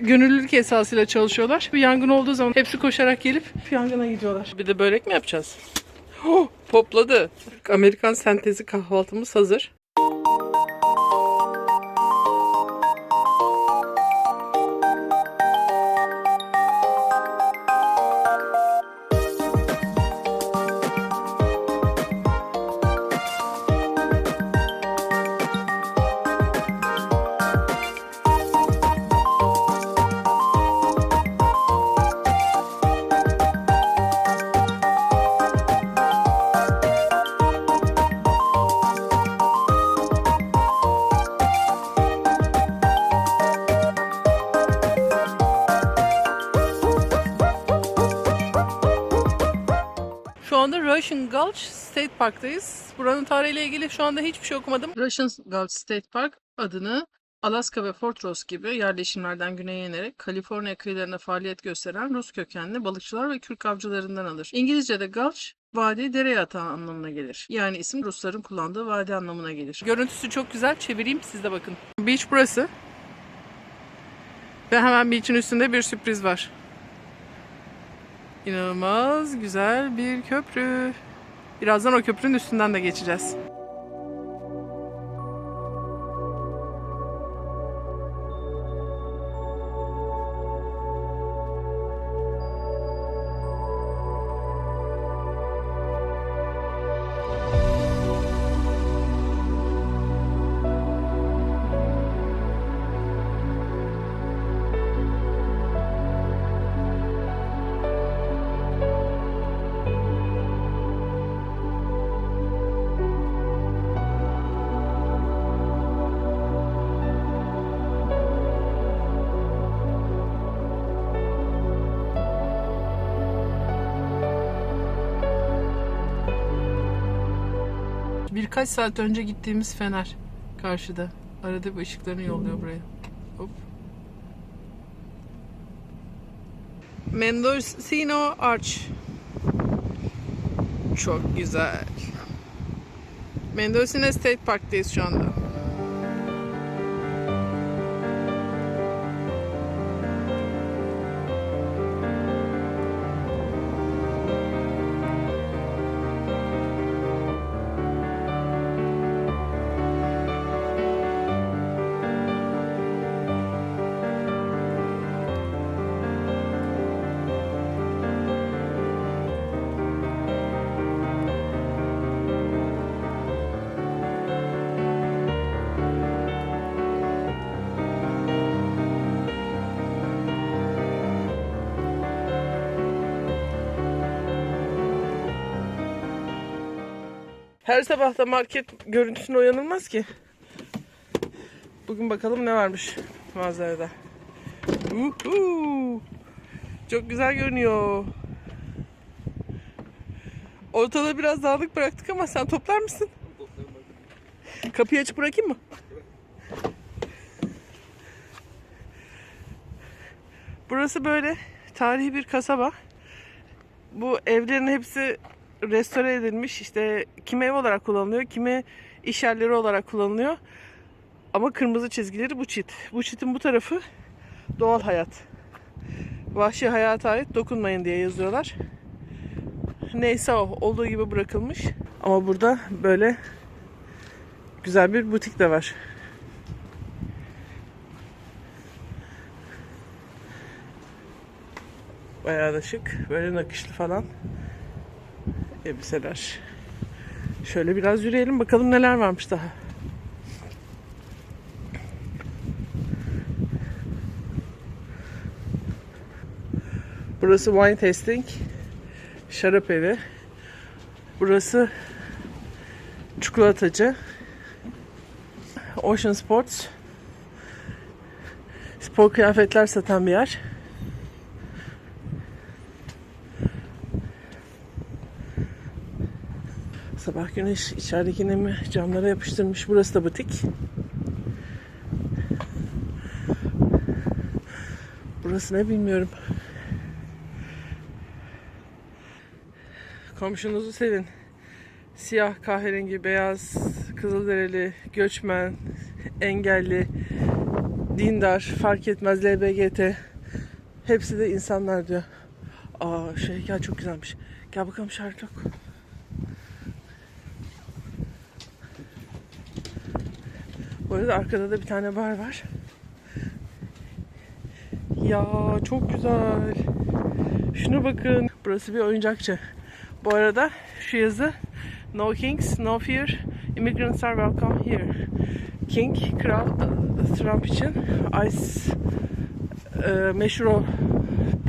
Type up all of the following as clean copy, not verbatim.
gönüllülük esasıyla çalışıyorlar. Bir yangın olduğu zaman hepsi koşarak gelip yangına gidiyorlar. Bir de börek mi yapacağız? Oh, popladı. Amerikan sentezi kahvaltımız hazır. Şu anda Russian Gulch State Park'tayız. Buranın tarihiyle ilgili şu anda hiçbir şey okumadım. Russian Gulch State Park adını Alaska ve Fort Ross gibi yerleşimlerden güneye inerek Kaliforniya kıyılarında faaliyet gösteren Rus kökenli balıkçılar ve kürk avcılarından alır. İngilizce'de Gulch, vadi, dere yatağı anlamına gelir. Yani isim Rusların kullandığı vadi anlamına gelir. Görüntüsü çok güzel. Çevireyim, siz de bakın. Beach burası. Ve hemen beach'in üstünde bir sürpriz var. İnanılmaz güzel bir köprü. Birazdan o köprünün üstünden de geçeceğiz. Birkaç saat önce gittiğimiz fener karşıda. Arada bir ışıklarını yolluyor buraya. Hop. Mendocino Arch. Çok güzel. Mendocino State Park'tayız şu anda. Her sabah da market görüntüsüne uyanılmaz ki. Bugün bakalım ne varmış manzarada. Çok güzel görünüyor. Ortalığı biraz dağınık bıraktık ama sen toplar mısın? Kapıyı açıp bırakayım mı? Burası böyle tarihi bir kasaba. Bu evlerin hepsi restore edilmiş. İşte kimi ev olarak kullanılıyor, kimi iş yerleri olarak kullanılıyor. Ama kırmızı çizgileri bu çit. Bu çitin bu tarafı doğal hayat. Vahşi hayata ait dokunmayın diye yazıyorlar. Neyse o olduğu gibi bırakılmış. Ama burada böyle güzel bir butik de var. Bayağı da şık. Böyle nakışlı falan elbiseler. Şöyle biraz yürüyelim bakalım neler varmış daha. Burası wine tasting, şarap evi. Burası çikolatacı. Ocean Sports. Spor kıyafetler satan bir yer. Sabah güneş içerideki nemi camlara yapıştırmış. Burası da butik. Burası ne bilmiyorum. Komşunuzu sevin. Siyah, kahverengi, beyaz, kızılderili, göçmen, engelli, dindar, fark etmez, LGBT. Hepsi de insanlar diyor. Aa şu heykel çok güzelmiş. Gel bakalım Sherlock. Bu arada arkada da bir tane bar var. Ya çok güzel. Şuna bakın. Burası bir oyuncakçı. Bu arada şu yazı No Kings, No Fear, Immigrants are welcome here. King, kral Trump için, ICE meşhur o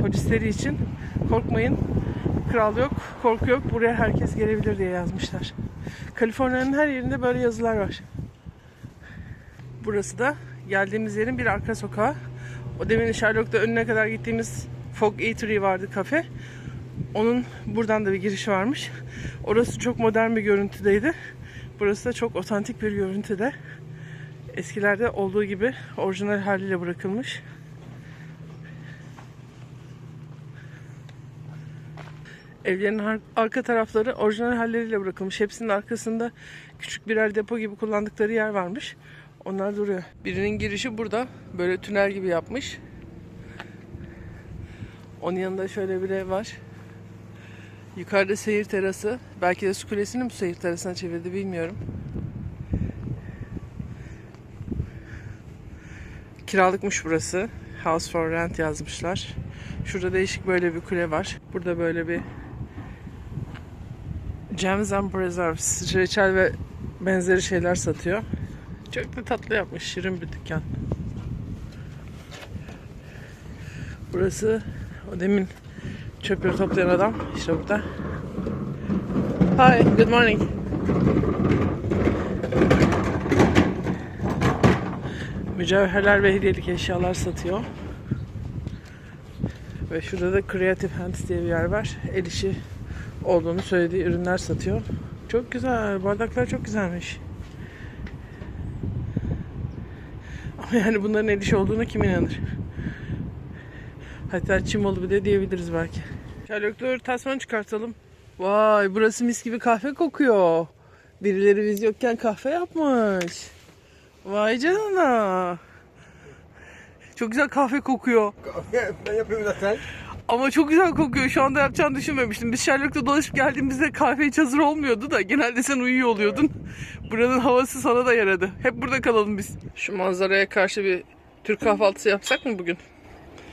polisleri için korkmayın. Kral yok, korku yok. Buraya herkes gelebilir diye yazmışlar. Kaliforniya'nın her yerinde böyle yazılar var. Burası da geldiğimiz yerin bir arka sokağı. O demin Sherlock'ta önüne kadar gittiğimiz Fog Eatery vardı, kafe. Onun buradan da bir girişi varmış. Orası çok modern bir görüntüdeydi. Burası da çok otantik bir görüntüde. Eskilerde olduğu gibi orijinal haliyle bırakılmış. Evlerin arka tarafları orijinal halleriyle bırakılmış. Hepsinin arkasında küçük birer depo gibi kullandıkları yer varmış. Onlar duruyor. Birinin girişi burada. Böyle tünel gibi yapmış. Onun yanında şöyle bir ev var. Yukarıda seyir terası. Belki de su kulesini mi seyir terasına çevirdi bilmiyorum. Kiralıkmış burası. House for rent yazmışlar. Şurada değişik böyle bir kule var. Burada böyle bir Jams and Preserves, reçel ve benzeri şeyler satıyor. Çok da tatlı yapmış. Şirin bir dükkan. Burası o demin çöpleri toplayan adam. İşte burada. Hi, good morning. Mücevherler ve hediyelik eşyalar satıyor. Ve şurada da Creative Hands diye bir yer var. El işi olduğunu söylediği ürünler satıyor. Çok güzel. Bardaklar çok güzelmiş. Ama yani bunların el işi olduğuna kim inanır? Hatta çimolu bile diyebiliriz belki. Sherlock dur, tasmanı çıkartalım. Vay, burası mis gibi kahve kokuyor. Birileri biz yokken kahve yapmış. Vay canına. Çok güzel kahve kokuyor. Kahve ben yapıyorum zaten. Ama çok güzel kokuyor. Şu anda yapacağını düşünmemiştim. Biz Sherlock'ta dolaşıp geldiğimizde kahve hiç hazır olmuyordu da genelde sen uyuyor oluyordun. Buranın havası sana da yaradı. Hep burada kalalım biz. Şu manzaraya karşı bir Türk kahvaltısı yapsak mı bugün?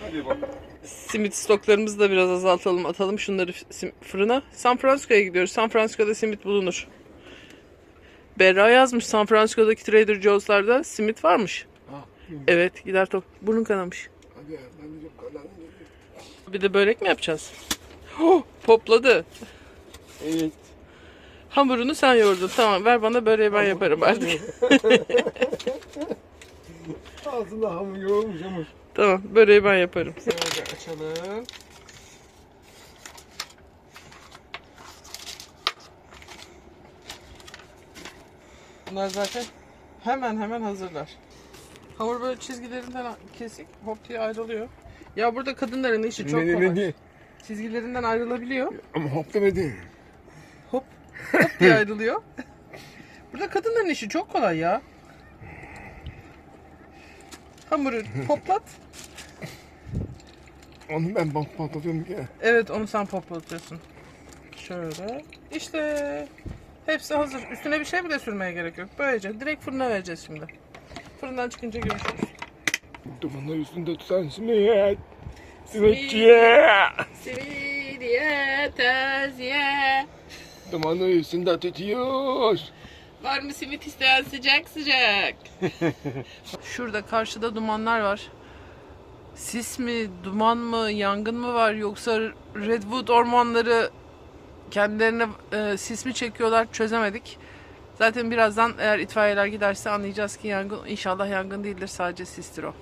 Hadi bak. Simit stoklarımızı da biraz azaltalım. Atalım şunları fırına. San Francisco'ya gidiyoruz. San Francisco'da simit bulunur. Berra yazmış. San Francisco'daki Trader Joe's'larda simit varmış. Evet, gider top. Burnun kanamış. Hadi ben de çok kalanım. Bir de börek mi yapacağız? Oh, popladı. Evet. Hamurunu sen yoğurdun. Tamam, ver bana, böreği ben yaparım artık. Ağzında hamur yoğurmuş hamur. Tamam, böreği ben yaparım. Şöyle açalım. Bunlar zaten hemen hazırlar. Hamur böyle çizgilerinden kesik, hop diye ayrılıyor. Ya burada kadınların işi çok kolay. Çizgilerinden ayrılabiliyor. Ama hop demedi. Hop diye ayrılıyor. Burada kadınların işi çok kolay ya. Hamuru poplat. Onu ben patlatıyorum ki. Evet, onu sen poplatıyorsun. Şöyle. İşte hepsi hazır. Üstüne bir şey bile sürmeye gerek yok. Böylece direkt fırına vereceğiz şimdi. Fırından çıkınca görüşürüz. Dumanlar üstünde tutan simit. Simitçiye. Simidiye taziye. Dumanlar üstünde tutuyor. Var mı simit isteyen sıcak sıcak? Şurada karşıda dumanlar var. Sis mi, duman mı, yangın mı var, yoksa Redwood ormanları kendilerine sis mi çekiyorlar, çözemedik. Zaten birazdan eğer itfaiyeler giderse anlayacağız ki yangın, inşallah yangın değildir, sadece sistir o.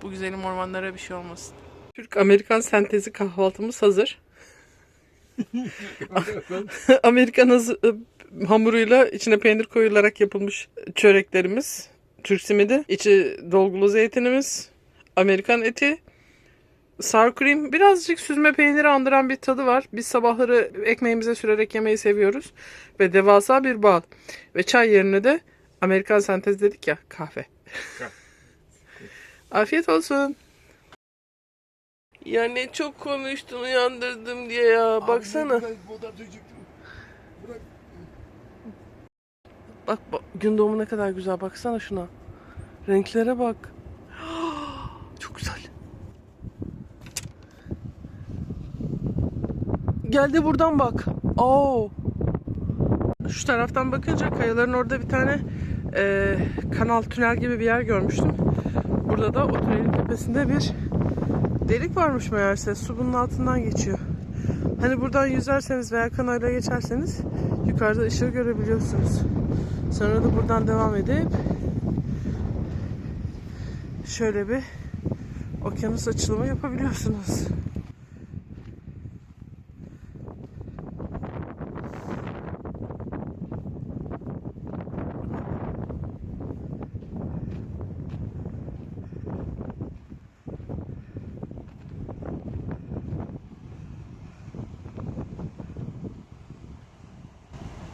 Bu güzelim ormanlara bir şey olmasın. Türk-Amerikan sentezi kahvaltımız hazır. Amerikan hamuruyla içine peynir koyularak yapılmış çöreklerimiz. Türk simidi, içi dolgulu zeytinimiz, Amerikan eti, sour cream, birazcık süzme peyniri andıran bir tadı var. Biz sabahları ekmeğimize sürerek yemeyi seviyoruz. Ve devasa bir bal. Ve çay yerine de Amerikan sentez dedik ya, kahve. Afiyet olsun. Ya ne çok konuştun uyandırdım diye ya. Baksana. Bak, gün doğumu ne kadar güzel. Baksana şuna. Renklere bak. Çok güzel. Gel de buradan bak. Oo. Şu taraftan bakınca kayaların orada bir tane kanal, tünel gibi bir yer görmüştüm. Burada da o tünelin tepesinde bir delik varmış meğerse. Su bunun altından geçiyor. Hani buradan yüzerseniz veya kanayla geçerseniz yukarıda ışığı görebiliyorsunuz. Sonra da buradan devam edip şöyle bir okyanus açılımı yapabiliyorsunuz.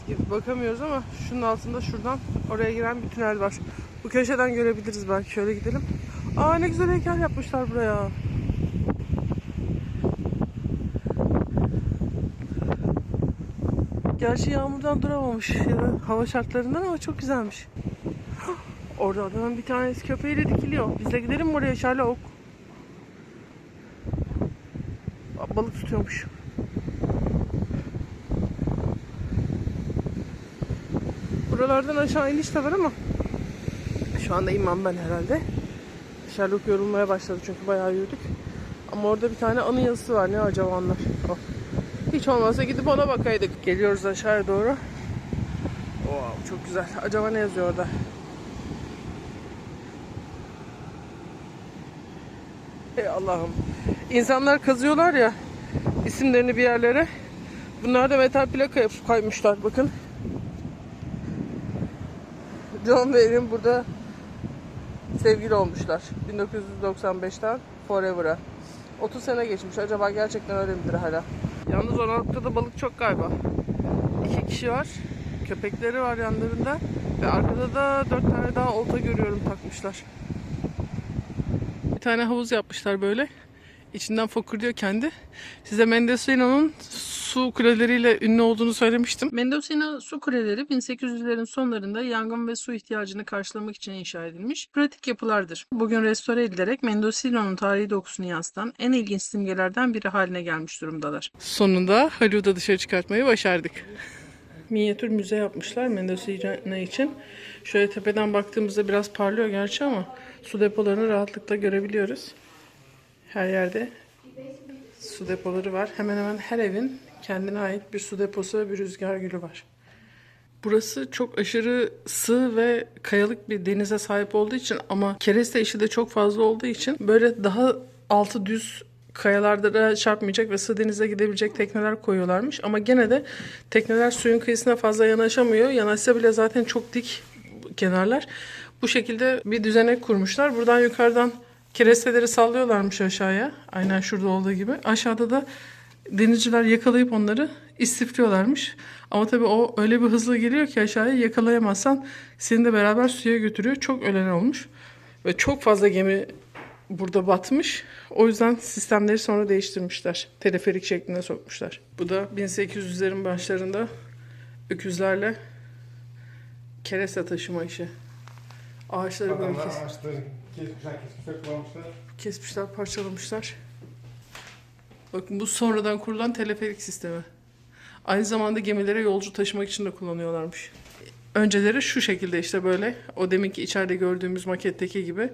Gidip bakamıyoruz ama şunun altında şuradan oraya giren bir tünel var. Bu köşeden görebiliriz belki. Şöyle gidelim. Aa ne güzel heykel yapmışlar buraya. Gerçi yağmurdan duramamış ya da hava şartlarından ama çok güzelmiş. Orada adamın bir tanesi köpeğiyle dikiliyor. Biz de gidelim mi oraya Sherlock? Balık tutuyormuş. Buralardan aşağı iniş de var ama şu anda inmem ben herhalde. Sherlock yorulmaya başladı çünkü bayağı yürüdük. Ama orada bir tane anı yazısı var. Ne acaba onlar? Oh. Hiç olmazsa gidip ona bakaydık. Geliyoruz aşağıya doğru. Wow, çok güzel. Acaba ne yazıyor orada? Ey Allah'ım. İnsanlar kazıyorlar ya isimlerini bir yerlere. Bunlar da metal plaka yapıp kaymışlar. Bakın. John ve Erin burada sevgili olmuşlar. 1995'ten Forever'a. 30 sene geçmiş. Acaba gerçekten öyle midir hala? Yalnız o noktada balık çok galiba. 2 kişi var. Köpekleri var yanlarında. Ve arkada da 4 tane daha olta görüyorum takmışlar. Bir tane havuz yapmışlar böyle. İçinden fokurduyor kendi. Size Mendocino'nun su kuleleriyle ünlü olduğunu söylemiştim. Mendocino su kuleleri 1800'lerin sonlarında yangın ve su ihtiyacını karşılamak için inşa edilmiş pratik yapılardır. Bugün restore edilerek Mendocino'nun tarihi dokusunu yansıtan en ilginç simgelerden biri haline gelmiş durumdalar. Sonunda Hollywood'a dışarı çıkartmayı başardık. Minyatür müze yapmışlar Mendocino için. Şöyle tepeden baktığımızda biraz parlıyor gerçi ama su depolarını rahatlıkla görebiliyoruz. Her yerde su depoları var. Hemen hemen her evin kendine ait bir su deposu ve bir rüzgar gülü var. Burası çok aşırı sığ ve kayalık bir denize sahip olduğu için ama kereste işi de çok fazla olduğu için böyle daha altı düz kayalarda da çarpmayacak ve sığ denize gidebilecek tekneler koyuyorlarmış. Ama gene de tekneler suyun kıyısına fazla yanaşamıyor. Yanaşsa bile zaten çok dik kenarlar. Bu şekilde bir düzenek kurmuşlar. Buradan yukarıdan keresteleri sallıyorlarmış aşağıya. Aynen şurada olduğu gibi. Aşağıda da denizciler yakalayıp onları istifliyorlarmış. Ama tabii o öyle bir hızlı geliyor ki aşağıya yakalayamazsan seni de beraber suya götürüyor. Çok ölen olmuş. Ve çok fazla gemi burada batmış. O yüzden sistemleri sonra değiştirmişler. Teleferik şeklinde sokmuşlar. Bu da 1800'lerin başlarında öküzlerle kereste taşıma işi. Ağaçları böyle kesmişler, parçalamışlar. Bakın bu sonradan kurulan teleferik sistemi. Aynı zamanda gemilere yolcu taşımak için de kullanıyorlarmış. Önceleri şu şekilde işte böyle. O deminki içeride gördüğümüz maketteki gibi.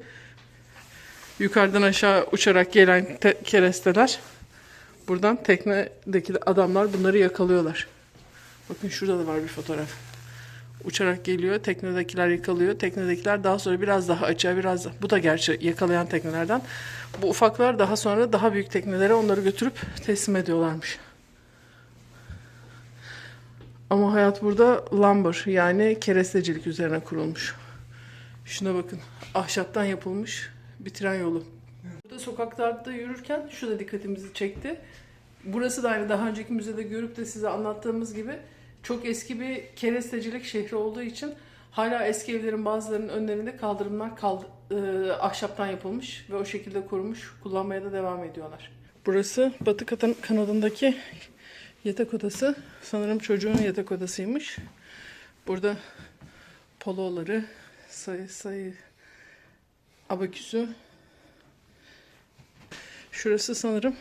Yukarıdan aşağı uçarak gelen keresteler. Buradan teknedeki adamlar bunları yakalıyorlar. Bakın şurada da var bir fotoğraf. Uçarak geliyor, teknedekiler yakalıyor. Teknedekiler daha sonra biraz daha açığa, biraz daha. Bu da gerçi yakalayan teknelerden. Bu ufaklar daha sonra daha büyük teknelere onları götürüp teslim ediyorlarmış. Ama hayat burada lumber yani kerestecilik üzerine kurulmuş. Şuna bakın. Ahşaptan yapılmış bir tren yolu. Burada sokaklarda yürürken şu da dikkatimizi çekti. Burası da aynı daha önceki müzede görüp de size anlattığımız gibi çok eski bir kerestecilik şehri olduğu için hala eski evlerin bazılarının önlerinde kaldırımlar ahşaptan yapılmış ve o şekilde korumuş. Kullanmaya da devam ediyorlar. Burası batı kanadındaki yatak odası. Sanırım çocuğun yatak odasıymış. Burada poloları, sayı abaküsü. Şurası sanırım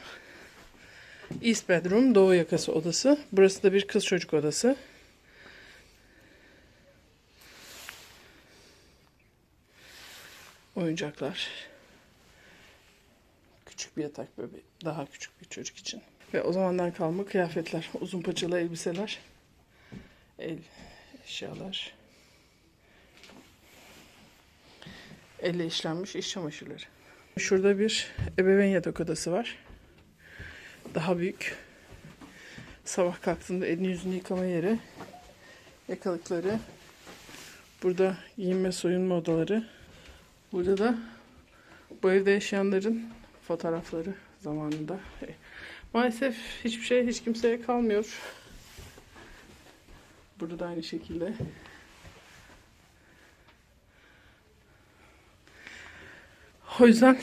East Bedroom, doğu yakası odası. Burası da bir kız çocuk odası. Oyuncaklar. Küçük bir yatak böyle daha küçük bir çocuk için. Ve o zamandan kalma kıyafetler, uzun paçalı elbiseler, el eşyalar, elle işlenmiş iş çamaşırları. Şurada bir ebeveyn yatak odası var. Daha büyük. Sabah kalktığında elini yüzünü yıkama yeri, yakalıkları. Burada giyinme soyunma odaları. Burada da bu evde yaşayanların fotoğrafları zamanında. Maalesef hiçbir şey hiç kimseye kalmıyor. Burada da aynı şekilde. O yüzden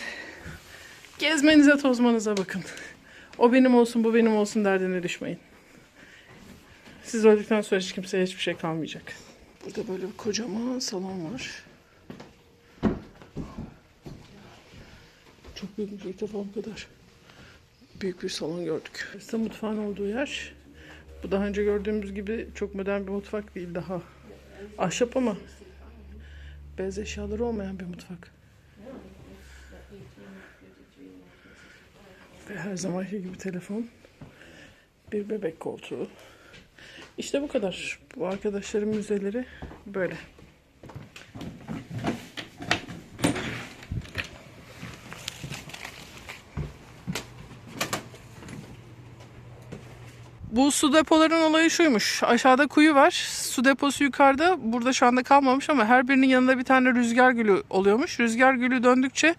gezmenize, tozmanıza bakın. O benim olsun, bu benim olsun derdine düşmeyin. Siz öldükten sonra hiç kimseye hiçbir şey kalmayacak. Burada böyle bir kocaman salon var. Çok büyükmüş, ilk defa bu kadar büyük bir salon gördük. Burası mutfağın olduğu yer. Bu daha önce gördüğümüz gibi çok modern bir mutfak değil, daha ahşap ama beyaz eşyaları olmayan bir mutfak. Ve her zamanki gibi telefon, bir bebek koltuğu. İşte bu kadar. Bu arkadaşların müzeleri böyle. Bu su depoların olayı şuymuş. Aşağıda kuyu var. Su deposu yukarıda. Burada şu anda kalmamış ama her birinin yanında bir tane rüzgar gülü oluyormuş. Rüzgar gülü döndükçe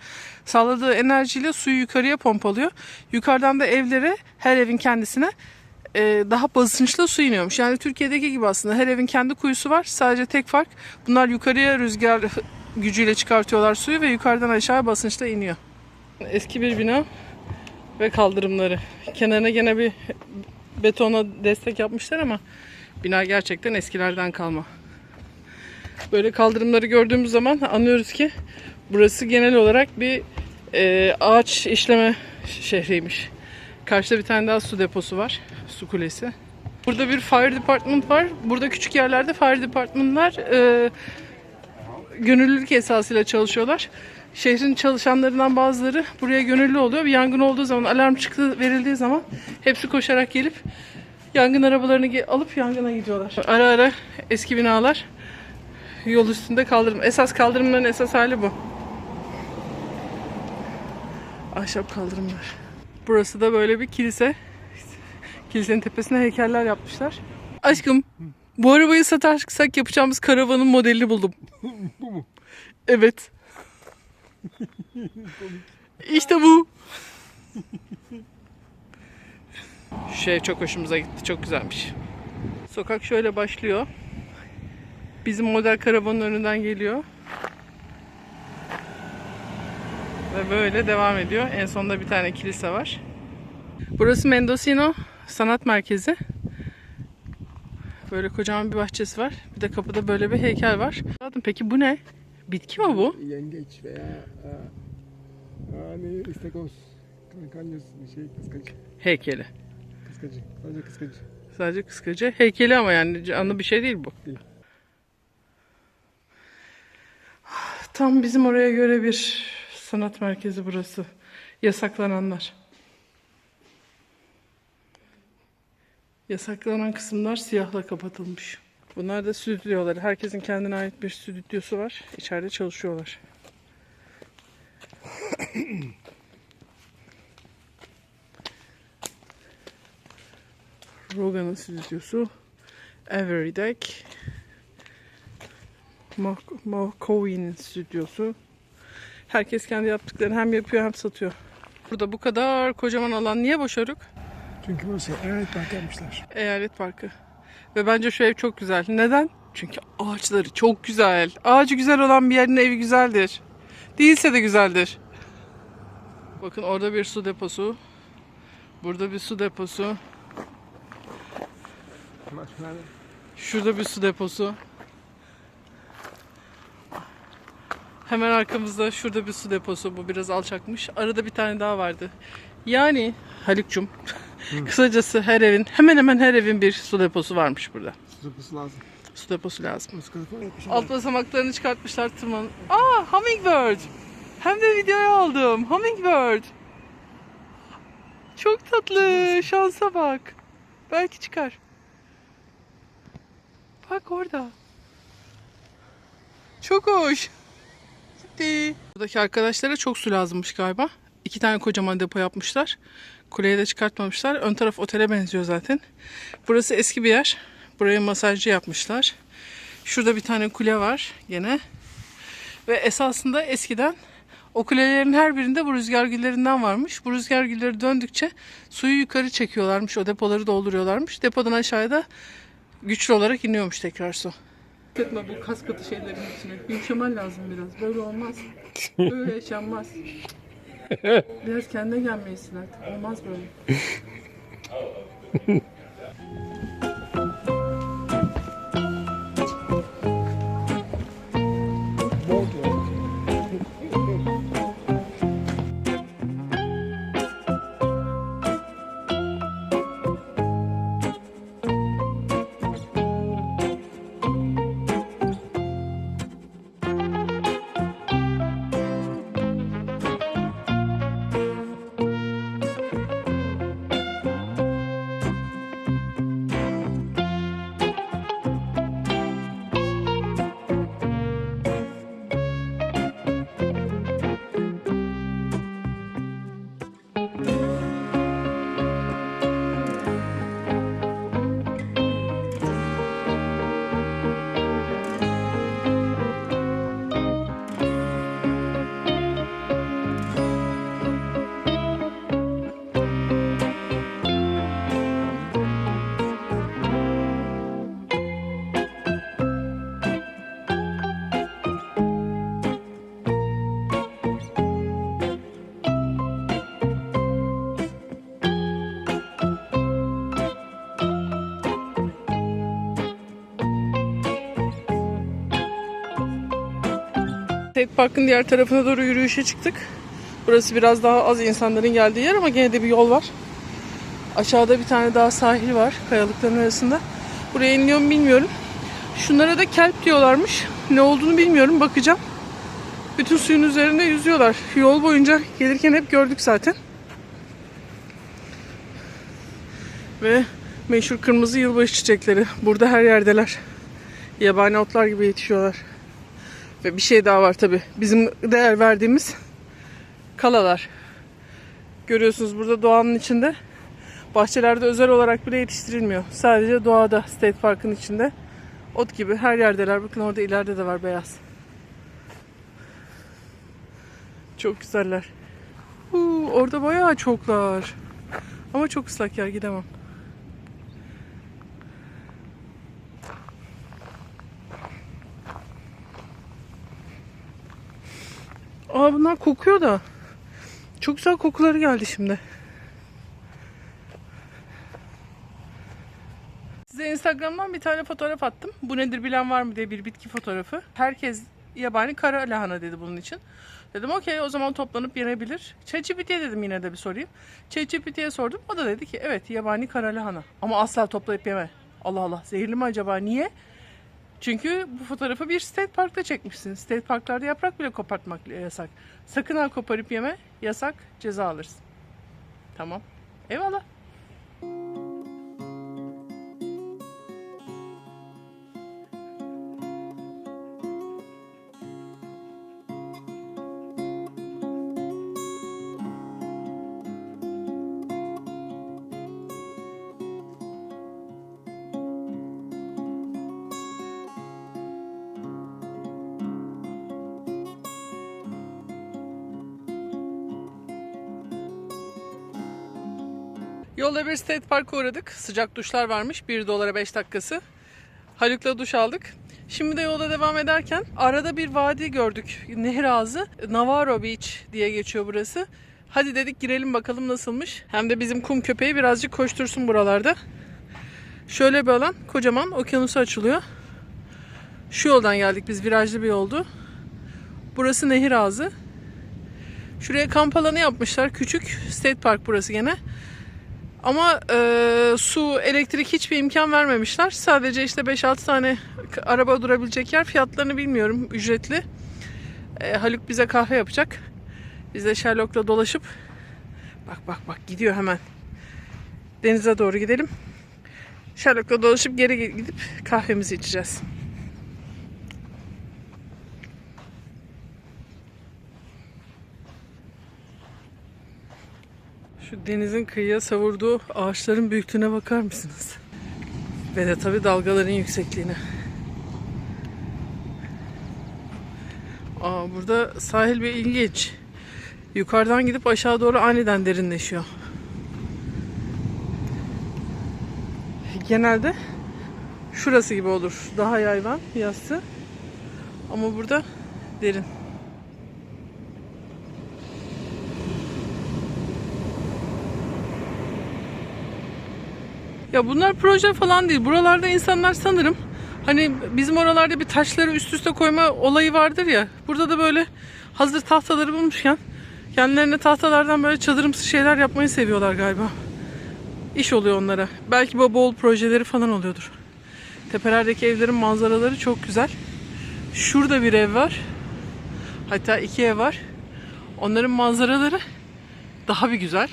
sağladığı enerjiyle suyu yukarıya pompalıyor. Yukarıdan da evlere, her evin kendisine daha basınçlı su iniyormuş. Yani Türkiye'deki gibi aslında her evin kendi kuyusu var. Sadece tek fark bunlar yukarıya rüzgar gücüyle çıkartıyorlar suyu ve yukarıdan aşağı basınçla iniyor. Eski bir bina ve kaldırımları. Kenarına gene bir betona destek yapmışlar ama bina gerçekten eskilerden kalma. Böyle kaldırımları gördüğümüz zaman anlıyoruz ki burası genel olarak bir ağaç işleme şehriymiş. Karşıda bir tane daha su deposu var. Su kulesi. Burada bir fire department var. Burada küçük yerlerde fire department'lar gönüllülük esasıyla çalışıyorlar. Şehrin çalışanlarından bazıları buraya gönüllü oluyor. Bir yangın olduğu zaman, alarm çıktı verildiği zaman hepsi koşarak gelip yangın arabalarını alıp yangına gidiyorlar. Ara ara eski binalar, yol üstünde kaldırım. Esas kaldırımların esas hali bu. Ahşap kaldırımlar. Burası da böyle bir kilise. Kilisenin tepesine heykeller yapmışlar. Aşkım, bu arabayı satarsak yapacağımız karavanın modelini buldum. Bu mu? Evet. İşte bu. Şey çok hoşumuza gitti. Çok güzelmiş. Sokak şöyle başlıyor. Bizim model karavanın önünden geliyor. Ve böyle devam ediyor. En sonunda bir tane kilise var. Burası Mendocino Sanat Merkezi. Böyle kocaman bir bahçesi var. Bir de kapıda böyle bir heykel var. Peki bu ne? Bitki mi bu? Yengeç veya ne istakoz. Kankalyos bir şey, kıskacı. Heykeli. Kıskacı. Sadece kıskacı. Sadece kıskacı. Heykeli ama yani canlı bir şey değil bu. Değil. Tam bizim oraya göre bir sanat merkezi burası. Yasaklananlar. Yasaklanan kısımlar siyahla kapatılmış. Bunlar da stüdyoları. Herkesin kendine ait bir stüdyosu var. İçeride çalışıyorlar. Rogan'ın stüdyosu. Avery Deck. McCoy'nin stüdyosu. Herkes kendi yaptıklarını hem yapıyor hem satıyor. Burada bu kadar kocaman alan niye boş Örük? Çünkü burası eyalet parkı yapmışlar. Eyalet parkı. Ve bence şu ev çok güzel. Neden? Çünkü ağaçları çok güzel. Ağacı güzel olan bir yerin evi güzeldir. Değilse de güzeldir. Bakın orada bir su deposu. Burada bir su deposu. Bak nerede? Şurada bir su deposu. Hemen arkamızda şurada bir su deposu. Bu biraz alçakmış. Arada bir tane daha vardı. Yani Haluk'cum kısacası her evin hemen hemen her evin bir su deposu varmış burada. Su deposu lazım. Su deposu lazım. Iskara falan yapmışlar. Alt basamaklarını çıkartmışlar tırmanın. Aa, hummingbird. Hem de videoya aldım. Hummingbird. Çok tatlı. Şansa bak. Belki çıkar. Bak orada. Çok hoş. Gitti. Buradaki arkadaşlara çok su lazımmış galiba. 2 tane kocaman depo yapmışlar. Kuleyi de çıkartmamışlar. Ön taraf otele benziyor zaten. Burası eski bir yer. Buraya masajcı yapmışlar. Şurada bir tane kule var gene. Ve esasında eskiden o kulelerin her birinde bu rüzgar güllerinden varmış. Bu rüzgar gülleri döndükçe suyu yukarı çekiyorlarmış. O depoları dolduruyorlarmış. Depodan aşağıda güçlü olarak iniyormuş tekrar su. Etme bu kas katı şeylerin içine. Yumuşaman lazım biraz. Böyle olmaz. Böyle yaşanmaz. Biraz kendine gelmelisin artık. Olmaz böyle. Bol diyor. State Park'ın diğer tarafına doğru yürüyüşe çıktık. Burası biraz daha az insanların geldiği yer ama gene de bir yol var. Aşağıda bir tane daha sahil var kayalıkların arasında. Buraya iniliyor mu bilmiyorum. Şunlara da kelp diyorlarmış. Ne olduğunu bilmiyorum, bakacağım. Bütün suyun üzerinde yüzüyorlar. Yol boyunca gelirken hep gördük zaten. Ve meşhur kırmızı yılbaşı çiçekleri. Burada her yerdeler. Yabani otlar gibi yetişiyorlar. Ve bir şey daha var tabii. Bizim değer verdiğimiz kalalar. Görüyorsunuz burada doğanın içinde. Bahçelerde özel olarak bile yetiştirilmiyor. Sadece doğada, State Park'ın içinde. Ot gibi her yerdeler. Bakın orada ileride de var beyaz. Çok güzeller. Orada bayağı çoklar. Ama çok ıslak yer, gidemem. Aa, bunlar kokuyor da. Çok güzel kokuları geldi şimdi. Size Instagram'dan bir tane fotoğraf attım. Bu nedir bilen var mı diye, bir bitki fotoğrafı. Herkes yabani kara lahana dedi bunun için. Dedim okey, o zaman toplanıp yenebilir. ChatGPT'ye dedim yine de bir sorayım. ChatGPT'ye sordum. O da dedi ki evet, yabani kara lahana. Ama asla toplayıp yeme. Allah Allah, zehirli mi acaba? Niye? Çünkü bu fotoğrafı bir State Park'ta çekmişsin. State Park'larda yaprak bile kopartmak yasak. Sakın ha koparıp yeme. Yasak, ceza alırsın. Tamam. Eyvallah. Yolda bir State Park'a uğradık. Sıcak duşlar varmış. $1 5 dakikası. Haluk'la duş aldık. Şimdi de yola devam ederken arada bir vadi gördük. Nehir ağzı. Navarro Beach diye geçiyor burası. Hadi dedik girelim bakalım nasılmış. Hem de bizim kum köpeği birazcık koştursun buralarda. Şöyle bir alan, kocaman okyanusa açılıyor. Şu yoldan geldik biz, virajlı bir yoldu. Burası nehir ağzı. Şuraya kamp alanı yapmışlar. Küçük state park burası gene. Ama su, elektrik hiçbir imkan vermemişler. Sadece işte 5-6 tane araba durabilecek yer. Fiyatlarını bilmiyorum, ücretli. Haluk bize kahve yapacak. Biz de Sherlock'la dolaşıp bak gidiyor hemen. Denize doğru gidelim. Sherlock'la dolaşıp geri gidip kahvemizi içeceğiz. Şu denizin kıyıya savurduğu ağaçların büyüklüğüne bakar mısınız? Ve de tabii dalgaların yüksekliğine. Burada sahil bir ilginç. Yukarıdan gidip aşağı doğru aniden derinleşiyor. Genelde şurası gibi olur. Daha yayvan, yassı. Ama burada derin. Ya bunlar proje falan değil. Buralarda insanlar sanırım hani bizim oralarda bir taşları üst üste koyma olayı vardır ya. Burada da böyle hazır tahtaları bulmuşken kendilerine tahtalardan böyle çadırımsı şeyler yapmayı seviyorlar galiba. İş oluyor onlara. Belki bol projeleri falan oluyordur. Tepelerdeki evlerin manzaraları çok güzel. Şurada bir ev var. Hatta 2 ev var. Onların manzaraları daha bir güzel.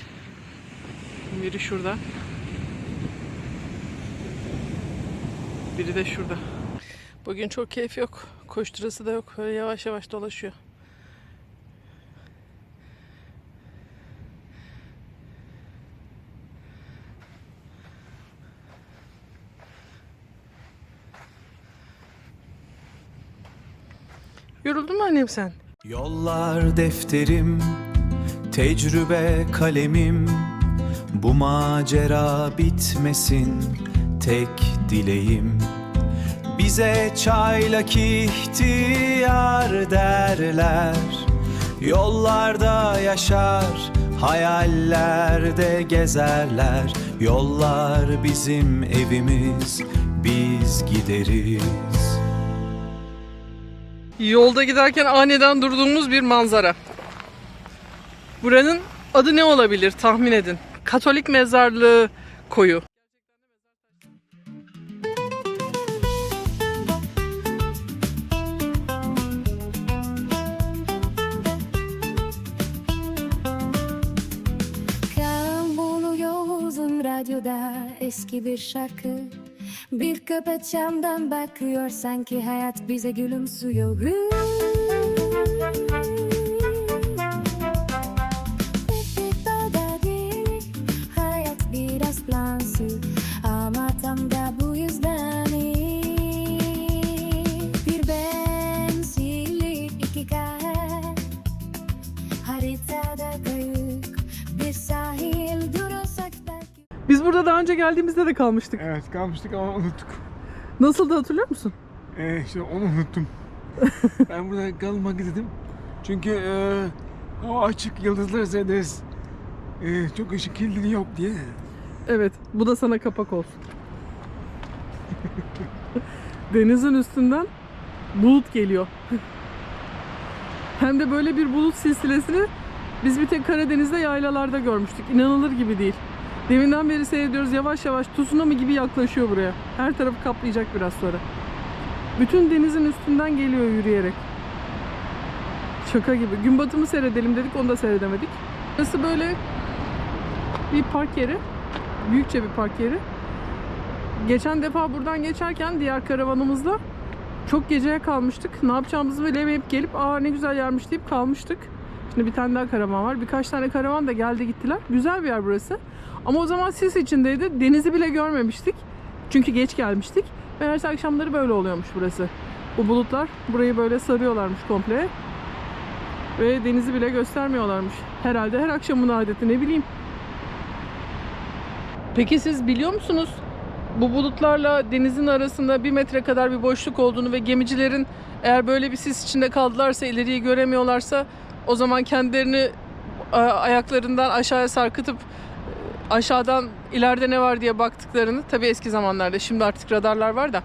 Biri şurada. Biri de şurada. Bugün çok keyif yok. Koşturası da yok. Böyle yavaş yavaş dolaşıyor. Yoruldun mu annem sen? Yollar defterim, tecrübe kalemim. Bu macera bitmesin, tek dileğim. Bize çaylak ihtiyar derler. Yollarda yaşar, hayallerde gezerler. Yollar bizim evimiz, biz gideriz. Yolda giderken aniden durduğumuz bir manzara. Buranın adı ne olabilir tahmin edin. Katolik mezarlığı koyu. Buluyoruz radyoda eski bir şarkı. Bir köpek camdan bakıyor, sanki hayat bize gülümsüyor. Hayat biraz plansız ama tam da bu yüzden iyi. Bir benzinlik, 2 kahve, haritada kayık, bir sahil durursak belki. Biz burada daha önce geldiğimizde de kalmıştık. Evet kalmıştık ama unuttuk. Nasıldı hatırlıyor musun? İşte onu unuttum. Ben burada kalmak istedim. Çünkü hava açık, yıldızları seyrederiz. Çok ışık kirliliği yok diye. Evet, bu da sana kapak olsun. Denizin üstünden bulut geliyor. Hem de böyle bir bulut silsilesini biz bir tek Karadeniz'de yaylalarda görmüştük. İnanılır gibi değil. Deminden beri seyrediyoruz, yavaş yavaş tsunami gibi yaklaşıyor buraya. Her tarafı kaplayacak biraz sonra. Bütün denizin üstünden geliyor yürüyerek. Şaka gibi. Gün batımı seyredelim dedik, onu da seyredemedik. Burası böyle bir park yeri. Büyükçe bir park yeri. Geçen defa buradan geçerken diğer karavanımızla çok geceye kalmıştık. Ne yapacağımızı bilemeyip gelip ne güzel yermiş deyip kalmıştık. Şimdi bir tane daha karavan var. Birkaç tane karavan da geldi gittiler. Güzel bir yer burası. Ama o zaman sis içindeydi. Denizi bile görmemiştik. Çünkü geç gelmiştik. Meğerse akşamları böyle oluyormuş burası. Bu bulutlar burayı böyle sarıyorlarmış komple. Ve denizi bile göstermiyorlarmış. Herhalde her akşamın adeti, ne bileyim. Peki siz biliyor musunuz? bu bulutlarla denizin arasında 1 metre kadar bir boşluk olduğunu ve gemicilerin eğer böyle bir sis içinde kaldılarsa, ileriyi göremiyorlarsa o zaman kendilerini ayaklarından aşağıya sarkıtıp aşağıdan ileride ne var diye baktıklarını, tabii eski zamanlarda, şimdi artık radarlar var da